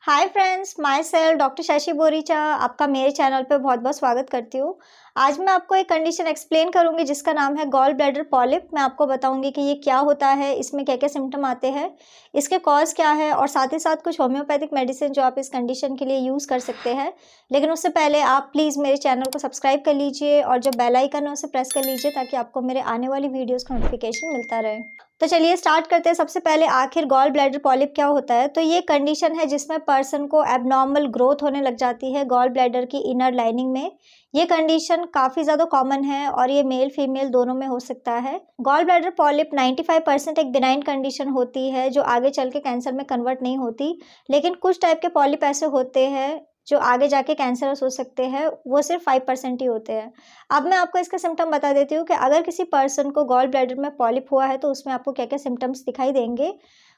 Hi friends, my self doctor Shashi Boricha आपका मेरे channel पे बहुत बहुत स्वागत करती हूँ। आज मैं आपको एक कंडीशन एक्सप्लेन करूँगी जिसका नाम है गॉल ब्लैडर पॉलिप। मैं आपको बताऊँगी कि ये क्या होता है, इसमें क्या क्या सिम्टम आते हैं, इसके कॉज क्या है और साथ ही साथ कुछ होम्योपैथिक मेडिसिन जो आप इस कंडीशन के लिए यूज़ कर सकते हैं। लेकिन उससे पहले आप प्लीज़ मेरे चैनल को सब्सक्राइब कर लीजिए और जो बेल आइकन है उसे प्रेस कर लीजिए ताकि आपको मेरे आने वाली वीडियोज़ का नोटिफिकेशन मिलता रहे। तो चलिए स्टार्ट करते हैं। सबसे पहले आखिर गॉल ब्लैडर पॉलिप क्या होता है? तो ये कंडीशन है जिसमें पर्सन को एबनॉर्मल ग्रोथ होने लग जाती है गॉल ब्लैडर की इनर लाइनिंग में। ये कंडीशन काफ़ी ज़्यादा कॉमन है और ये मेल फीमेल दोनों में हो सकता है। गॉल ब्लैडर पॉलिप 95% एक बिनाइन कंडीशन होती है जो आगे चल के कैंसर में कन्वर्ट नहीं होती। लेकिन कुछ टाइप के पॉलिप ऐसे होते हैं जो आगे जाके कैंसरस हो सकते हैं, वो सिर्फ 5% ही होते हैं। अब मैं आपको इसके सिम्टम बता देती हूँ कि अगर किसी पर्सन को गॉल ब्लैडर में पॉलिप हुआ है तो उसमें आपको क्या-क्या सिम्टम्स दिखाई देंगे।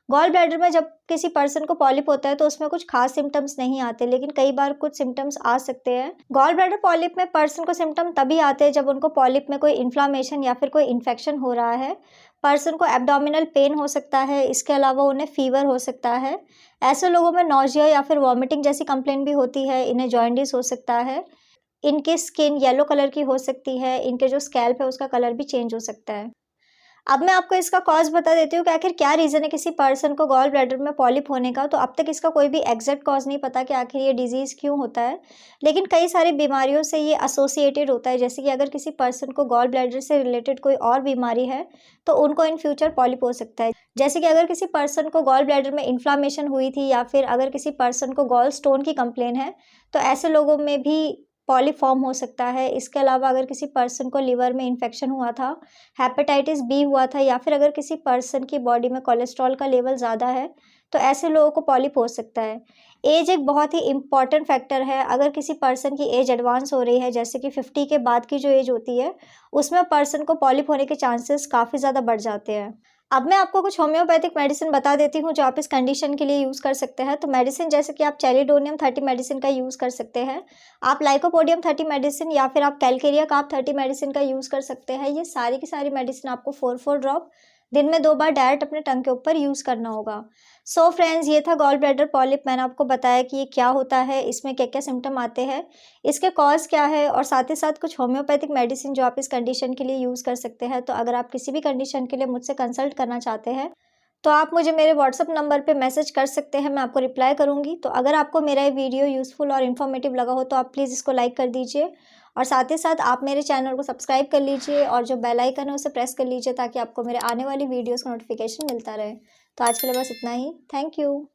गॉल ब्लैडर में जब किसी पर्सन को पॉलिप होता है तो उसमें कुछ खास सिम्टम्स नहीं आते, लेकिन कई बार कुछ सिम्टम्स आ सकते हैं। गॉल ब्लैडर पॉलिप में पर्सन को सिम्टम तभी आते हैं जब उनको पॉलिप में कोई इन्फ्लामेशन या फिर कोई इन्फेक्शन हो रहा है। पर्सन को एब्डोमिनल पेन हो सकता है, इसके अलावा उन्हें फीवर हो सकता है। ऐसे लोगों में नौजिया या फिर वॉमिटिंग जैसी कंप्लेंट भी होती है, इन्हें जॉन्डिस हो सकता है। इनकी स्किन येलो कलर की हो सकती है, इनके जो स्कैल्प है उसका कलर भी चेंज हो सकता है। अब मैं आपको इसका कॉज़ बता देती हूँ कि आखिर क्या रीज़न है किसी पर्सन को गॉल ब्लैडर में पॉलिप होने का। तो अब तक इसका कोई भी एग्ज़ैक्ट कॉज़ नहीं पता कि आखिर ये डिज़ीज़ क्यों होता है। लेकिन कई सारी बीमारियों से ये एसोसिएटेड होता है, जैसे कि अगर किसी पर्सन को गॉल ब्लैडर से रिलेटेड कोई और बीमारी है, तो उनको इन फ्यूचर पॉलिप हो सकता है। जैसे कि अगर किसी पर्सन को गॉल ब्लैडर में इन्फ्लामेशन हुई थी या फिर अगर किसी पर्सन को गॉल स्टोन की कंप्लेन है, तो ऐसे लोगों में भी पॉलिप फॉर्म हो सकता है। इसके अलावा अगर किसी पर्सन को लिवर में इन्फेक्शन हुआ था, हेपेटाइटिस बी हुआ था या फिर अगर किसी पर्सन की बॉडी में कोलेस्ट्रॉल का लेवल ज़्यादा है, तो ऐसे लोगों को पॉलिप हो सकता है। एज एक बहुत ही इम्पॉर्टेंट फैक्टर है। अगर किसी पर्सन की एज एडवांस हो रही है, जैसे कि 50 के बाद की जो एज होती है, उसमें पर्सन को पॉलिप होने के चांसेस काफ़ी ज़्यादा बढ़ जाते हैं। अब मैं आपको कुछ होम्योपैथिक मेडिसिन बता देती हूँ जो आप इस कंडीशन के लिए यूज़ कर सकते हैं। तो मेडिसिन जैसे कि आप चैलिडोनियम 30 मेडिसिन का यूज़ कर सकते हैं, आप लाइकोपोडियम 30 मेडिसिन या फिर आप कैलकेरिया कार्ब 30 मेडिसिन का यूज़ कर सकते हैं। ये सारी की सारी मेडिसिन आपको 4-4 ड्रॉप दिन में 2 बार डायरेक्ट अपने टंग के ऊपर यूज़ करना होगा। सो फ्रेंड्स, ये था गॉल ब्लैडर पॉलिप। मैंने आपको बताया कि ये क्या होता है, इसमें क्या-क्या सिम्पटम आते हैं, इसके कॉज़ क्या है और साथ ही साथ कुछ होम्योपैथिक मेडिसिन जो आप इस कंडीशन के लिए यूज़ कर सकते हैं। तो अगर आप किसी भी कंडीशन के लिए मुझसे कंसल्ट करना चाहते हैं, तो आप मुझे मेरे व्हाट्सएप नंबर पे मैसेज कर सकते हैं, मैं आपको रिप्लाई करूँगी। तो अगर आपको मेरा ये वीडियो यूज़फुल और इन्फॉर्मेटिव लगा हो तो आप प्लीज़ इसको लाइक कर दीजिए और साथ ही साथ आप मेरे चैनल को सब्सक्राइब कर लीजिए और जो बेल आइकन है उसे प्रेस कर लीजिए ताकि आपको मेरे आने वाली वीडियोज़ का नोटिफिकेशन मिलता रहे। तो आज के लिए बस इतना ही। Thank you.